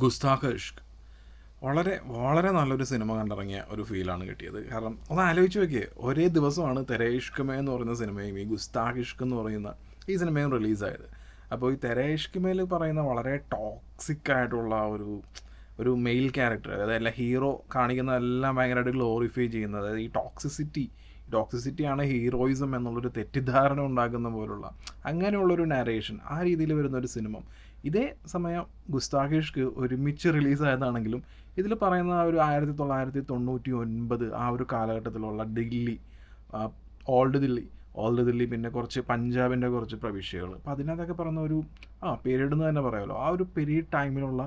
ഗുസ്താഖ് ഇഷ്ക് വളരെ വളരെ നല്ലൊരു സിനിമ കണ്ടിറങ്ങിയ ഒരു ഫീലാണ് കിട്ടിയത്. കാരണം ഒന്ന് ആലോചിച്ച് നോക്കിയേ, ഒരേ ദിവസമാണ് തെരെ ഇഷ്ക്-മേ എന്ന് പറയുന്ന സിനിമയും ഈ ഗുസ്താഖ് ഇഷ്ക് എന്ന് പറയുന്ന ഈ സിനിമയും റിലീസായത്. അപ്പോൾ ഈ തെരെ ഇഷ്ക്-മേൽ പറയുന്ന വളരെ ടോക്സിക് ആയിട്ടുള്ള ഒരു ഒരു മെയിൽ ക്യാരക്ടർ, അതായത് എല്ലാ ഹീറോ കാണിക്കുന്ന എല്ലാം ഭയങ്കരമായിട്ട് ഗ്ലോറിഫൈ ചെയ്യുന്നത്, അതായത് ഈ ടോക്സിസിറ്റിയാണ് ഹീറോയിസം എന്നുള്ളൊരു തെറ്റിദ്ധാരണ ഉണ്ടാക്കുന്ന പോലുള്ള അങ്ങനെയുള്ളൊരു നാരേഷൻ, ആ രീതിയിൽ വരുന്നൊരു സിനിമ. ഇതേ സമയം ഗുസ്താഖ് ഇഷ്ക് ഒരുമിച്ച് റിലീസായതാണെങ്കിലും ഇതിൽ പറയുന്ന ആ ഒരു 1999 ആ ഒരു കാലഘട്ടത്തിലുള്ള ദില്ലി, ഓൾഡ് ദില്ലി പിന്നെ കുറച്ച് പഞ്ചാബിൻ്റെ കുറച്ച് പ്രവിശ്യകൾ, അപ്പോൾ അതിനകത്തൊക്കെ പറയുന്ന ഒരു പീരീഡ് എന്ന് തന്നെ പറയാമല്ലോ, ആ ഒരു പീരീഡ് ടൈമിലുള്ള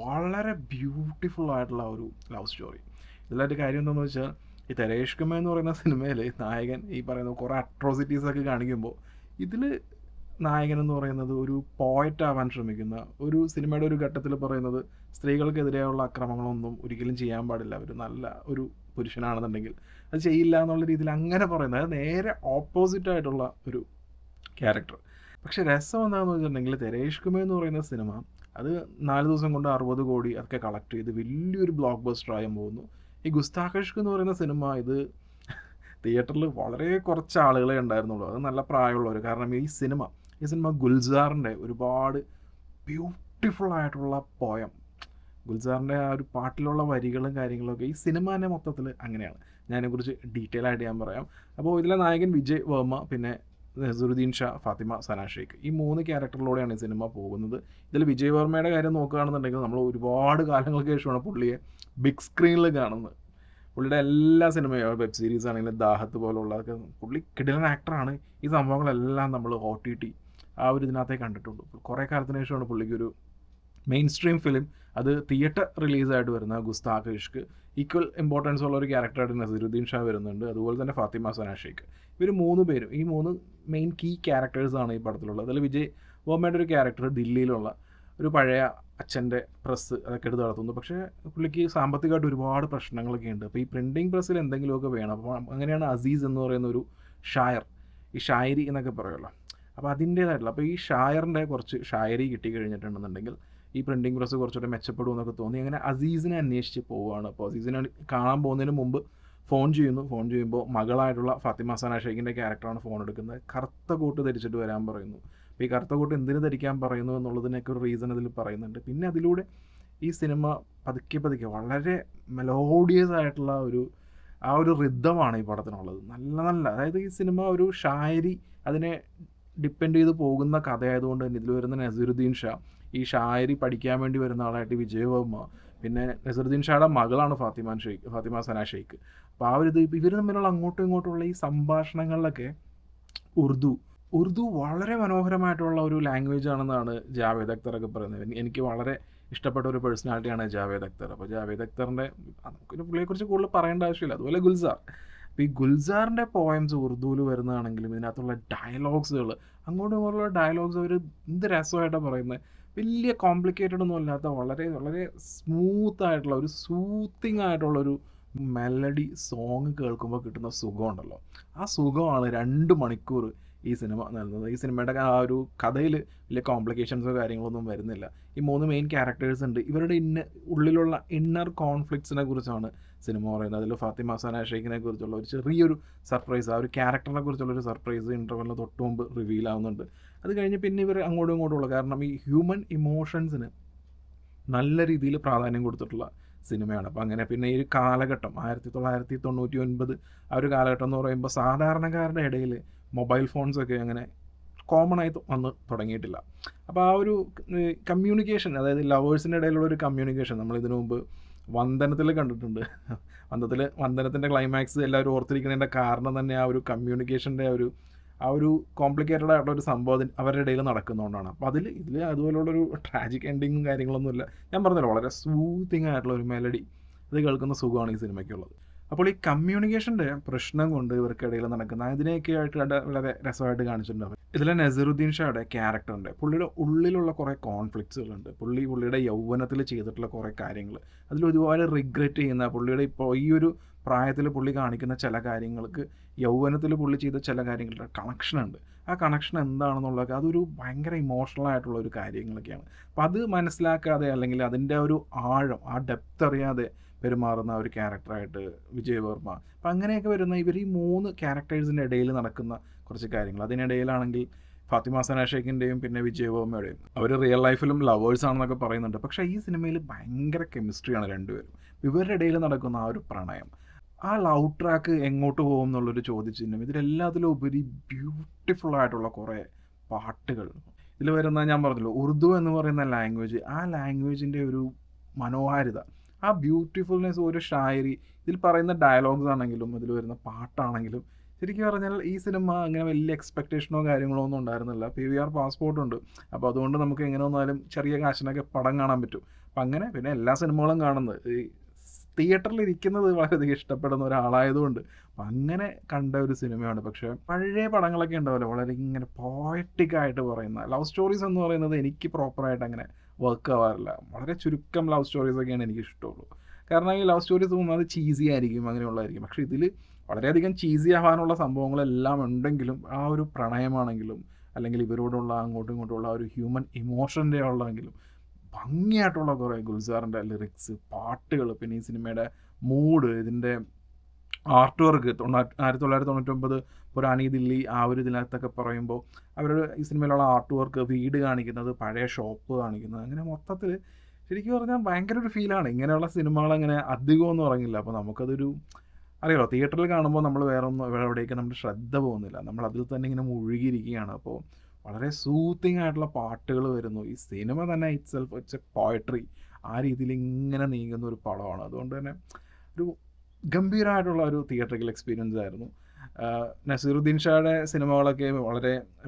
വളരെ ബ്യൂട്ടിഫുൾ ആയിട്ടുള്ള ഒരു ലവ് സ്റ്റോറി. ഇതിലൊരു കാര്യം എന്താണെന്ന് വെച്ചാൽ, ഈ തെരെ ഇഷ്ക്-മേ എന്ന് പറയുന്ന സിനിമയിൽ നായകൻ ഈ പറയുന്ന കുറേ അട്രോസിറ്റീസൊക്കെ കാണിക്കുമ്പോൾ ഇതിൽ നായകൻ എന്ന് പറയുന്നത് ഒരു പോയറ്റ് ആവാൻ ശ്രമിക്കുന്ന ഒരു സിനിമയുടെ ഒരു ഘട്ടത്തിൽ പറയുന്നത് സ്ത്രീകൾക്കെതിരെയുള്ള അക്രമങ്ങളൊന്നും ഒരിക്കലും ചെയ്യാൻ പാടില്ല, ഒരു നല്ല ഒരു പുരുഷനാണെന്നുണ്ടെങ്കിൽ അത് ചെയ്യില്ല എന്നുള്ള രീതിയിൽ അങ്ങനെ പറയുന്നത്, അത് നേരെ ഓപ്പോസിറ്റ് ആയിട്ടുള്ള ഒരു ക്യാരക്ടർ. പക്ഷെ രസം എന്താണെന്ന് വെച്ചിട്ടുണ്ടെങ്കിൽ തെരെ ഇഷ്ക്-മേ എന്ന് പറയുന്ന സിനിമ അത് 4 ദിവസം കൊണ്ട് 60 കോടി അതൊക്കെ കളക്ട് ചെയ്ത് വലിയൊരു ബ്ലോക്ക് ബസ്റ്റർ ആയി പോകുന്നു. ഈ ഗുസ്താഖ് ഇഷ്ക് എന്ന് പറയുന്ന സിനിമ ഇത് തിയേറ്ററിൽ വളരെ കുറച്ച് ആളുകളെ ഉണ്ടായിരുന്നുള്ളൂ, അത് നല്ല പ്രായമുള്ളവർ. കാരണം ഈ സിനിമ ഗുൽസാറിൻ്റെ ഒരുപാട് ബ്യൂട്ടിഫുൾ ആയിട്ടുള്ള പോയം, ഗുൽസാറിൻ്റെ ആ ഒരു പാട്ടിലുള്ള വരികളും കാര്യങ്ങളൊക്കെ ഈ സിനിമ തന്നെ മൊത്തത്തിൽ അങ്ങനെയാണ്. ഞാനതിനെക്കുറിച്ച് ഡീറ്റെയിൽ ആയിട്ട് ഞാൻ പറയാം. അപ്പോൾ ഇതിലെ നായകൻ വിജയ് വർമ്മ, പിന്നെ നസറുദ്ദീൻ ഷാ, ഫാത്തിമ സന ഷെയ്ഖ്, ഈ 3 ക്യാരക്ടറിലൂടെയാണ് ഈ സിനിമ പോകുന്നത്. ഇതിൽ വിജയ് വർമ്മയുടെ കാര്യം നോക്കുകയാണെന്നുണ്ടെങ്കിൽ നമ്മൾ ഒരുപാട് കാലങ്ങൾക്ക് ശേഷമാണ് പുള്ളിയെ ബിഗ് സ്ക്രീനിൽ കാണുന്നത്. പുള്ളിയുടെ എല്ലാ സിനിമയും വെബ് സീരീസ് ആണെങ്കിലും ദാഹത്ത് പോലുള്ളതൊക്കെ പുള്ളി കിടിലൻ ആക്ടറാണ്. ഈ സംഭവങ്ങളെല്ലാം നമ്മൾ OTT ആ ഒരു ഇതിനകത്തേ കണ്ടിട്ടുള്ളൂ. കുറേ കാലത്തിന് ശേഷമാണ് പുള്ളിക്കൊരു മെയിൻ സ്ട്രീം ഫിലിം, അത് തിയേറ്റർ റിലീസായിട്ട് വരുന്ന ഗുസ്താഖ് ഇഷ്ക്. ഈക്വൽ ഇമ്പോർട്ടൻസ് ഉള്ള ഒരു ക്യാരക്ടറായിട്ട് നസറുദ്ദീൻ ഷാ വരുന്നുണ്ട്, അതുപോലെ തന്നെ ഫാത്തിമ സന ഷെയ്ഖ്. ഇവർ 3 പേരും, ഈ 3 മെയിൻ കീ ക്യാരക്ടേഴ്സാണ് ഈ പടത്തിലുള്ളത്. അതിൽ വിജയ് വർമ്മയുടെ ഒരു ക്യാരക്ടർ ദില്ലിയിലുള്ള ഒരു പഴയ അച്ഛൻ്റെ പ്രസ് അതൊക്കെ എടുത്ത് നടത്തുന്നു. പക്ഷേ പുള്ളിക്ക് സാമ്പത്തികമായിട്ട് ഒരുപാട് പ്രശ്നങ്ങളൊക്കെ ഉണ്ട്. അപ്പോൾ ഈ പ്രിൻറ്റിങ് പ്രസ്സിൽ എന്തെങ്കിലുമൊക്കെ വേണം. അപ്പോൾ അങ്ങനെയാണ് അസീസ് എന്ന് പറയുന്ന ഒരു ഷായർ, ഈ ഷായരി എന്നൊക്കെ പറയുമല്ലോ, അപ്പോൾ അതിൻ്റേതായിട്ടുള്ള, അപ്പോൾ ഈ ഷായറിൻ്റെ കുറച്ച് ഷായരി കിട്ടിക്കഴിഞ്ഞിട്ടുണ്ടെന്നുണ്ടെങ്കിൽ ഈ പ്രിൻറ്റിങ് പ്രസ് കുറച്ചുകൂടെ മെച്ചപ്പെടുമെന്നൊക്കെ തോന്നി. അങ്ങനെ അസീസിനെ അന്വേഷിച്ച് പോവുകയാണ്. അപ്പോൾ അസീസിനെ കാണാൻ പോകുന്നതിന് മുമ്പ് ഫോൺ ചെയ്യുമ്പോൾ മകളായിട്ടുള്ള ഫാത്തിമ സന ഷെയ്ഖിൻ്റെ ക്യാരക്ടറാണ് ഫോൺ എടുക്കുന്നത്. കറുത്ത കോട്ട് ധരിച്ചിട്ട് വരാൻ പറയുന്നു. അപ്പോൾ ഈ കറുത്ത കോട്ട് എന്തിനു ധരിക്കാൻ പറയുന്നു എന്നുള്ളതിനൊക്കെ ഒരു റീസൺ അതിൽ പറയുന്നുണ്ട്. പിന്നെ അതിലൂടെ ഈ സിനിമ പതുക്കെ വളരെ മെലോഡിയസ് ആയിട്ടുള്ള ആ ഒരു റിഥമാണ് ഈ പടത്തിനുള്ളത്. നല്ല അതായത് ഈ സിനിമ ഒരു ഷായരി അതിനെ ഡിപ്പെൻഡ് ചെയ്ത് പോകുന്ന കഥയായതുകൊണ്ട് തന്നെ ഇതിൽ വരുന്ന നസറുദ്ദീൻ ഷാ, ഈ ഷായരി പഠിക്കാൻ വേണ്ടി വരുന്ന ആളായിട്ട് വിജയ് വർമ്മ, പിന്നെ നസറുദ്ദീൻ ഷായുടെ മകളാണ് ഫാത്തിമ സന ഷെയ്ഖ്. അപ്പോൾ ആ ഒരു ഇവർ തമ്മിലുള്ള അങ്ങോട്ടും ഇങ്ങോട്ടുള്ള ഈ സംഭാഷണങ്ങളിലൊക്കെ ഉറുദു വളരെ മനോഹരമായിട്ടുള്ള ഒരു ലാംഗ്വേജ് ആണെന്നാണ് ജാവേദ് അക്തറൊക്കെ പറയുന്നത്. എനിക്ക് വളരെ ഇഷ്ടപ്പെട്ട ഒരു പേഴ്സണാലിറ്റിയാണ് ജാവേദ് അക്തർ. അപ്പോൾ ജാവേദ് അക്തറിൻ്റെ നമുക്കൊരു പുള്ളിയെക്കുറിച്ച് കൂടുതൽ പറയേണ്ട ആവശ്യമില്ല. അതുപോലെ ഗുൽസാർ, അപ്പോൾ ഈ ഗുൽസാറിൻ്റെ പോയംസ് ഉറുദുവിൽ വരുന്നതാണെങ്കിലും ഇതിനകത്തുള്ള ഡയലോഗ്സുകൾ, അങ്ങോട്ടും ഇങ്ങോട്ടുള്ള ഡയലോഗ്സ് അവർ എന്ത് രസമായിട്ടാണ് പറയുന്നത്. വലിയ കോംപ്ലിക്കേറ്റഡ് ഒന്നും അല്ലാത്ത വളരെ വളരെ സ്മൂത്തായിട്ടുള്ള ഒരു സൂത്തിങ് ആയിട്ടുള്ളൊരു മെലഡി സോങ് കേൾക്കുമ്പോൾ കിട്ടുന്ന സുഖമുണ്ടല്ലോ, ആ സുഖമാണ് 2 മണിക്കൂർ ഈ സിനിമ നൽകുന്നത്. ഈ സിനിമയുടെ ആ ഒരു കഥയിൽ വലിയ കോംപ്ലിക്കേഷൻസോ കാര്യങ്ങളൊന്നും വരുന്നില്ല. ഈ 3 മെയിൻ ക്യാരക്ടേഴ്സ് ഉണ്ട്, ഇവരുടെ ഉള്ളിലുള്ള ഇന്നർ കോൺഫ്ലിക്ട്സിനെ കുറിച്ചാണ് സിനിമ പറയുന്നത്. അതിൽ ഫാത്തിമ സന ഷെയ്ഖിനെ കുറിച്ചുള്ള ഒരു ചെറിയൊരു സർപ്രൈസ്, ആ ഒരു ക്യാരക്ടറിനെ കുറിച്ചുള്ളൊരു സർപ്രൈസ് ഇൻ്റർവെല്ലിന് തൊട്ട് മുമ്പ് റിവീൽ ആവുന്നുണ്ട്. അത് കഴിഞ്ഞ് പിന്നെ ഇവർ അങ്ങോട്ടും ഇങ്ങോട്ടുള്ള, കാരണം ഈ ഹ്യൂമൻ ഇമോഷൻസിന് നല്ല രീതിയിൽ പ്രാധാന്യം കൊടുത്തിട്ടുള്ള സിനിമയാണ്. അപ്പോൾ അങ്ങനെ പിന്നെ ഈ ഒരു കാലഘട്ടം 1999 ആ ഒരു കാലഘട്ടം എന്ന് പറയുമ്പോൾ സാധാരണക്കാരുടെ ഇടയിൽ മൊബൈൽ ഫോൺസൊക്കെ അങ്ങനെ കോമൺ ആയി വന്ന് തുടങ്ങിയിട്ടില്ല. അപ്പോൾ ആ ഒരു കമ്മ്യൂണിക്കേഷൻ, അതായത് ലവേഴ്സിൻ്റെ ഇടയിലുള്ള ഒരു കമ്മ്യൂണിക്കേഷൻ നമ്മൾ ഇതിനു മുമ്പ് വന്ദനത്തിൽ കണ്ടിട്ടുണ്ട്. വന്ദനത്തിൻ്റെ ക്ലൈമാക്സ് എല്ലാവരും ഓർത്തിരിക്കുന്നതിൻ്റെ കാരണം തന്നെ ആ ഒരു കമ്മ്യൂണിക്കേഷൻ്റെ ആ ഒരു കോംപ്ലിക്കേറ്റഡ് ആയിട്ടുള്ള ഒരു സംഭവം അവരുടെ ഇടയിൽ നടക്കുന്നതുകൊണ്ടാണ്. അപ്പോൾ ഇതിൽ അതുപോലുള്ളൊരു ട്രാജിക് എൻഡിങ്ങും കാര്യങ്ങളൊന്നുമില്ല. ഞാൻ പറഞ്ഞല്ലോ, വളരെ സൂത്തിങ് ആയിട്ടുള്ള ഒരു മെലഡി, അത് കേൾക്കുന്ന സുഖമാണ് ഈ സിനിമയ്ക്കുള്ളത്. അപ്പോൾ ഈ കമ്മ്യൂണിക്കേഷൻ്റെ പ്രശ്നം കൊണ്ട് ഇവർക്കിടയിൽ നടക്കുന്ന ഇതിനെയൊക്കെ ആയിട്ട് വളരെ രസമായിട്ട് കാണിച്ചിട്ടുണ്ട്. ഇതിലെ നസറുദ്ദീൻ ഷായുടെ ക്യാരക്ടറുണ്ട്, പുള്ളിയുടെ ഉള്ളിലുള്ള കുറേ കോൺഫ്ലിക്ട്സുകളുണ്ട്. പുള്ളിയുടെ യൗവനത്തിൽ ചെയ്തിട്ടുള്ള കുറേ കാര്യങ്ങൾ, അതിൽ ഒരുപാട് റിഗ്രറ്റ് ചെയ്യുന്ന, പുള്ളിയുടെ ഇപ്പോൾ ഈ ഒരു പ്രായത്തിൽ പുള്ളി കാണിക്കുന്ന ചില കാര്യങ്ങൾക്ക് യൗവനത്തിൽ പുള്ളി ചെയ്ത ചില കാര്യങ്ങളുടെ കണക്ഷനുണ്ട്. ആ കണക്ഷൻ എന്താണെന്നുള്ളതൊക്കെ അതൊരു ഭയങ്കര ഇമോഷണൽ ആയിട്ടുള്ള ഒരു കാര്യങ്ങളൊക്കെയാണ്. അപ്പം അത് മനസ്സിലാക്കാതെ അല്ലെങ്കിൽ അതിൻ്റെ ഒരു ആഴം, ആ ഡെപ്ത് അറിയാതെ പെരുമാറുന്ന ഒരു ക്യാരക്ടറായിട്ട് വിജയ് വർമ്മ. അപ്പം അങ്ങനെയൊക്കെ വരുന്ന ഇവർ ഈ 3 ക്യാരക്ടേഴ്സിൻ്റെ ഇടയിൽ നടക്കുന്ന കുറച്ച് കാര്യങ്ങൾ. അതിനിടയിലാണെങ്കിൽ ഫാത്തിമ സന ഷെയ്ഖിൻ്റെയും പിന്നെ വിജയ് വർമ്മയുടെയും അവർ റിയൽ ലൈഫിലും ലവേഴ്സ് ആണെന്നൊക്കെ പറയുന്നുണ്ട്. പക്ഷേ ഈ സിനിമയിൽ ഭയങ്കര കെമിസ്ട്രിയാണ് രണ്ടുപേരും. ഇവരുടെ ഇടയിൽ നടക്കുന്ന ആ ഒരു പ്രണയം, ആ ലവ് ട്രാക്ക് എങ്ങോട്ട് പോകും എന്നുള്ളൊരു ചോദ്യചിഹ്നം. ഇതിലെല്ലാത്തിലും ഉപരി ബ്യൂട്ടിഫുൾ ആയിട്ടുള്ള കുറേ പാട്ടുകൾ. ഇതിൽ വരുന്ന ഞാൻ പറഞ്ഞല്ലോ ഉറുദു എന്ന് പറയുന്ന ലാംഗ്വേജ്, ആ ലാംഗ്വേജിൻ്റെ ഒരു മനോഹാരിത, ആ ബ്യൂട്ടിഫുൾനെസ്, ഒരു ഷായരി, ഇതിൽ പറയുന്ന ഡയലോഗ്സ് ആണെങ്കിലും ഇതിൽ വരുന്ന പാട്ടാണെങ്കിലും ശരിക്കും പറഞ്ഞാൽ ഈ സിനിമ അങ്ങനെ വലിയ എക്സ്പെക്റ്റേഷനോ കാര്യങ്ങളോ ഒന്നും ഉണ്ടായിരുന്നില്ല. PVR പാസ്പോർട്ടുണ്ട്. അപ്പോൾ അതുകൊണ്ട് നമുക്ക് എങ്ങനെ വന്നാലും ചെറിയ കാശിനൊക്കെ പടം കാണാൻ പറ്റും. അപ്പം അങ്ങനെ പിന്നെ എല്ലാ സിനിമകളും കാണുന്നത് ഈ തിയേറ്ററിൽ ഇരിക്കുന്നത് വളരെയധികം ഇഷ്ടപ്പെടുന്ന ഒരാളായതുകൊണ്ട് അപ്പം അങ്ങനെ കണ്ട ഒരു സിനിമയാണ്. പക്ഷേ പഴയ പടങ്ങളൊക്കെ ഉണ്ടാവില്ല വളരെ ഇങ്ങനെ പോയറ്റിക്കായിട്ട് പറയുന്ന ലവ് സ്റ്റോറീസ് എന്ന് പറയുന്നത് എനിക്ക് പ്രോപ്പറായിട്ട് അങ്ങനെ വർക്ക് ആവാറില്ല. വളരെ ചുരുക്കം ലവ് സ്റ്റോറീസൊക്കെയാണ് എനിക്ക് ഇഷ്ടമുള്ളൂ. കാരണം ഈ ലവ് സ്റ്റോറീസ് പോകുന്നത് ചീസി ആയിരിക്കും, അങ്ങനെയുള്ളതായിരിക്കും. പക്ഷേ ഇതിൽ വളരെയധികം ചീസി ആവാനുള്ള സംഭവങ്ങളെല്ലാം ഉണ്ടെങ്കിലും ആ ഒരു പ്രണയമാണെങ്കിലും അല്ലെങ്കിൽ ഇവരോടുള്ള അങ്ങോട്ടും ഇങ്ങോട്ടുള്ള ഒരു ഹ്യൂമൻ ഇമോഷൻ്റെ ഉള്ളതെങ്കിലും ഭംഗിയായിട്ടുള്ള കുറേ ഗുൽസാറിൻ്റെ ലിറിക്സ്, പാട്ടുകൾ, പിന്നെ ഈ സിനിമയുടെ മൂഡ്, ഇതിൻ്റെ ആർട്ട് വർക്ക് 1999 പുരാനി ദില്ലി ആ ഒരു ഇതിനകത്തൊക്കെ പറയുമ്പോൾ അവരുടെ ഈ സിനിമയിലുള്ള ആർട്ട് വർക്ക്, വീട് കാണിക്കുന്നത്, പഴയ ഷോപ്പ് കാണിക്കുന്നത്, അങ്ങനെ മൊത്തത്തിൽ ശരിക്കും പറഞ്ഞാൽ ഭയങ്കര ഒരു ഫീലാണ്. ഇങ്ങനെയുള്ള സിനിമകൾ അങ്ങനെ അധികമൊന്നും ഇറങ്ങില്ല. അപ്പോൾ നമുക്കതൊരു അറിയാലോ, തിയേറ്ററിൽ കാണുമ്പോൾ നമ്മൾ എവിടേക്ക് നമ്മുടെ ശ്രദ്ധ പോകുന്നില്ല, നമ്മൾ അതിൽ തന്നെ ഇങ്ങനെ മുഴുകിയിരിക്കുകയാണ്. അപ്പോൾ വളരെ സൂത്തിങ് ആയിട്ടുള്ള പാട്ടുകൾ വരുന്നു. ഈ സിനിമ തന്നെ ഇറ്റ്സ് എ പോയട്രി. ആ രീതിയിൽ ഇങ്ങനെ നീങ്ങുന്ന ഒരു പടമാണ്. അതുകൊണ്ട് തന്നെ ഒരു ഗംഭീരമായിട്ടുള്ള ഒരു തിയേറ്ററിക്കൽ എക്സ്പീരിയൻസ് ആയിരുന്നു. നസീറുദ്ദീൻ ഷായുടെ സിനിമകളൊക്കെ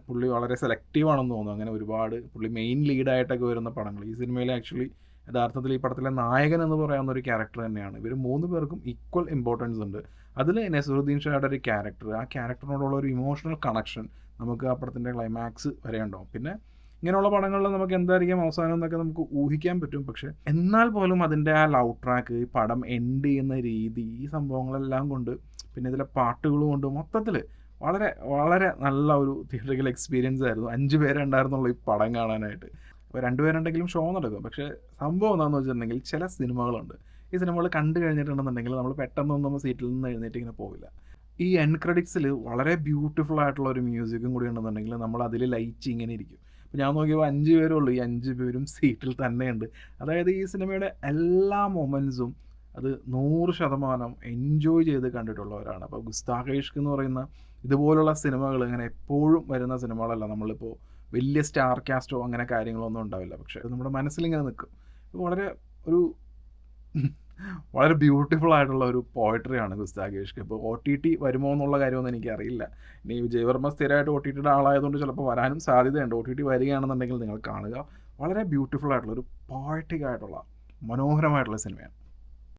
പുള്ളി വളരെ സെലക്റ്റീവ് ആണെന്ന് തോന്നുന്നു. അങ്ങനെ ഒരുപാട് പുള്ളി മെയിൻ ലീഡായിട്ടൊക്കെ വരുന്ന പടങ്ങൾ. ഈ സിനിമയിൽ ആക്ച്വലി യഥാർത്ഥത്തിൽ ഈ പടത്തിലെ നായകൻ എന്ന് പറയാവുന്ന ഒരു ക്യാരക്ടർ തന്നെയാണ്. ഇവർ 3 പേർക്കും ഈക്വൽ ഇമ്പോർട്ടൻസ് ഉണ്ട്. അതിൽ നസീറുദ്ദീൻ ഷായുടെ ഒരു ക്യാരക്ടർ, ആ ക്യാരക്ടറിനോടുള്ള ഒരു ഇമോഷണൽ കണക്ഷൻ നമുക്ക് ആ പടത്തിൻ്റെ ക്ലൈമാക്സ് വരെ ഉണ്ടാവും. പിന്നെ ഇങ്ങനെയുള്ള പടങ്ങളിൽ നമുക്ക് എന്തായിരിക്കും അവസാനം എന്നൊക്കെ നമുക്ക് ഊഹിക്കാൻ പറ്റും. പക്ഷേ എന്നാൽ പോലും അതിൻ്റെ ആ ലവ് ട്രാക്ക്, ഈ പടം എൻഡ് ചെയ്യുന്ന രീതി, ഈ സംഭവങ്ങളെല്ലാം കൊണ്ട് പിന്നെ ഇതിലെ പാട്ടുകളും കൊണ്ട് മൊത്തത്തിൽ വളരെ വളരെ നല്ല ഒരു തിയേറ്ററിക്കൽ എക്സ്പീരിയൻസ് ആയിരുന്നു. 5 പേരെ ഉണ്ടായിരുന്നുള്ളൂ ഈ പടം കാണാനായിട്ട്. അപ്പോൾ 2 പേരുണ്ടെങ്കിലും ഷോ നടക്കും. പക്ഷേ സംഭവം എന്താണെന്ന് വെച്ചിട്ടുണ്ടെങ്കിൽ ചില സിനിമകളുണ്ട്, ഈ സിനിമകൾ കണ്ടു കഴിഞ്ഞിട്ടുണ്ടെന്നുണ്ടെങ്കിൽ നമ്മൾ പെട്ടെന്നൊന്നും സീറ്റിൽ നിന്ന് എഴുന്നേറ്റ് ഇങ്ങനെ പോവില്ല. ഈ എൻഡ് ക്രെഡിറ്റ്സിൽ വളരെ ബ്യൂട്ടിഫുൾ ആയിട്ടുള്ള ഒരു മ്യൂസിക്കും കൂടി ഉണ്ടെന്നുണ്ടെങ്കിൽ നമ്മൾ അതിൽ ലയിച്ച് ഇങ്ങനെ ഇരിക്കും. അപ്പോൾ ഞാൻ നോക്കിയപ്പോൾ 5 പേരേ ഉള്ളൂ. ഈ 5 പേരും സീറ്റിൽ തന്നെയുണ്ട്. അതായത് ഈ സിനിമയുടെ എല്ലാ മൊമെൻറ്റ്സും അത് 100% എൻജോയ് ചെയ്ത് കണ്ടിട്ടുള്ളവരാണ്. അപ്പോൾ ഗുസ്താഖ് ഇഷ്ക് എന്ന് പറയുന്ന ഇതുപോലുള്ള സിനിമകൾ ഇങ്ങനെ എപ്പോഴും വരുന്ന സിനിമകളല്ല. നമ്മളിപ്പോൾ വലിയ സ്റ്റാർ കാസ്റ്റോ അങ്ങനെ കാര്യങ്ങളൊന്നും ഉണ്ടാവില്ല. പക്ഷേ അത് നമ്മുടെ മനസ്സിലിങ്ങനെ നിൽക്കും. ഇത് ഒരു വളരെ ബ്യൂട്ടിഫുൾ ആയിട്ടുള്ള ഒരു പോയട്രിയാണ് ഗുസ്താഖ് ഇഷ്ക്. ഇപ്പോൾ OTT വരുമോ എന്നുള്ള കാര്യമൊന്നും എനിക്കറിയില്ല. ഇനി വിജയ് വർമ്മ സ്ഥിരമായിട്ട് OTTയുടെ ആളായതുകൊണ്ട് ചിലപ്പോൾ വരാനും സാധ്യതയുണ്ട്. OTT വരികയാണെന്നുണ്ടെങ്കിൽ നിങ്ങൾ കാണുക. വളരെ ബ്യൂട്ടിഫുൾ ആയിട്ടുള്ള ഒരു പോയറ്റിക് ആയിട്ടുള്ള മനോഹരമായിട്ടുള്ള സിനിമയാണ്.